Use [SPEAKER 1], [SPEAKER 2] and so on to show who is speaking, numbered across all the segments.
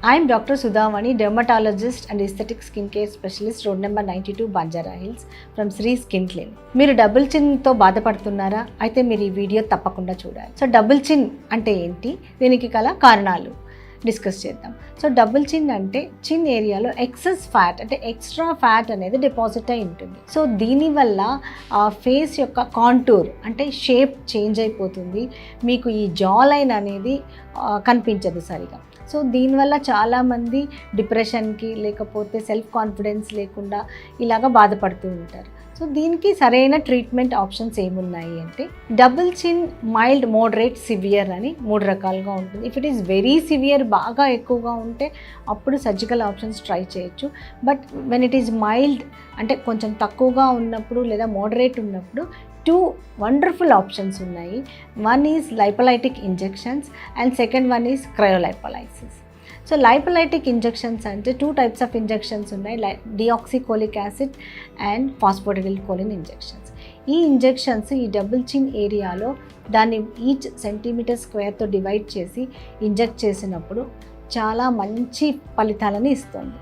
[SPEAKER 1] I'm Dr. Sudhavani, dermatologist and aesthetic skincare specialist, road number 92, Banjara Hills, from Sri Skin Clinic. మీరు double చిన్తో బాధపడుతున్నారా? అయితే మీరు ఈ video తప్పకుండా చూడాలి. సో డబుల్ చిన్ అంటే ఏంటి, దీనికి గల కారణాలు డిస్కస్ చేద్దాం. సో డబుల్ చిన్ అంటే చిన్ ఏరియాలో ఎక్సెస్ ఫ్యాట్ అంటే ఎక్స్ట్రా ఫ్యాట్ అనేది డిపాజిట్ అయి ఉంటుంది. సో దీనివల్ల ఫేస్ యొక్క కాంటూర్ అంటే షేప్ చేంజ్ అయిపోతుంది. మీకు ఈ జా లైన్ అనేది కనిపించదు సరిగా. సో దీనివల్ల చాలామంది డిప్రెషన్కి లేకపోతే సెల్ఫ్ కాన్ఫిడెన్స్ లేకుండా ఇలాగ బాధపడుతూ ఉంటారు. సో దీనికి సరైన ట్రీట్మెంట్ ఆప్షన్స్ ఏమున్నాయి అంటే, డబుల్ చిన్ మైల్డ్, మోడరేట్, సివియర్ అని 3 రకాలుగా ఉంటుంది. If it is very severe, బాగా ఎక్కువగా ఉంటే అప్పుడు సర్జికల్ ఆప్షన్స్ ట్రై చేయొచ్చు. But when it is mild అంటే కొంచెం తక్కువగా ఉన్నప్పుడు లేదా మోడరేట్ ఉన్నప్పుడు 2 వండర్ఫుల్ ఆప్షన్స్ ఉన్నాయి. One is lipolytic injections and second one is cryolipolysis. So lipolytic injections అంటే 2 types ఆఫ్ ఇంజెక్షన్స్ ఉన్నాయి, deoxycholic acid and phosphatidyl choline injections. ఈ ఇంజెక్షన్స్ ఈ డబుల్ చిన్ ఏరియాలో దాన్ని ఈచ్ సెంటీమీటర్ స్క్వేర్తో డివైడ్ చేసి ఇంజెక్ట్ చేసినప్పుడు చాలా మంచి ఫలితాలను ఇస్తుంది.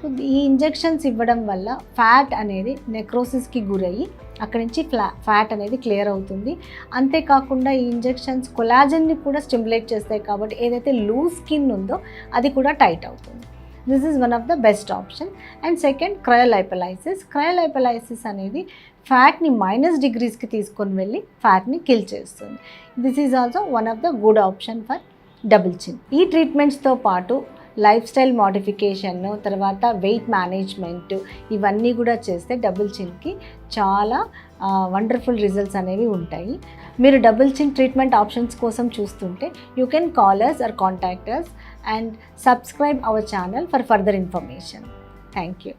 [SPEAKER 1] సో ఈ ఇంజెక్షన్స్ ఇవ్వడం వల్ల ఫ్యాట్ అనేది నెక్రోసిస్కి గురయ్యి అక్కడి నుంచి ఫ్యాట్ అనేది క్లియర్ అవుతుంది. అంతేకాకుండా ఈ ఇంజెక్షన్స్ కొలాజన్ని కూడా స్టిమ్యులేట్ చేస్తాయి కాబట్టి ఏదైతే లూజ్ స్కిన్ ఉందో అది కూడా టైట్ అవుతుంది. This is one of the best option. And second cryolipolysis. Cryolipolysis అనేది ఫ్యాట్ని -degreesకి తీసుకొని వెళ్ళి ఫ్యాట్ని కిల్ చేస్తుంది. This is also one of the good option for double chin. ఈ ట్రీట్మెంట్స్తో పాటు లైఫ్ స్టైల్ మోడిఫికేషన్, తర్వాత వెయిట్ మేనేజ్మెంట్, ఇవన్నీ కూడా చేస్తే డబుల్ చిన్కి చాలా వండర్ఫుల్ రిజల్ట్స్ అనేవి ఉంటాయి. మీరు డబుల్ చిన్ ట్రీట్మెంట్ ఆప్షన్స్ కోసం చూస్తుంటే you can call us or contact us and subscribe our channel for further information. Thank you.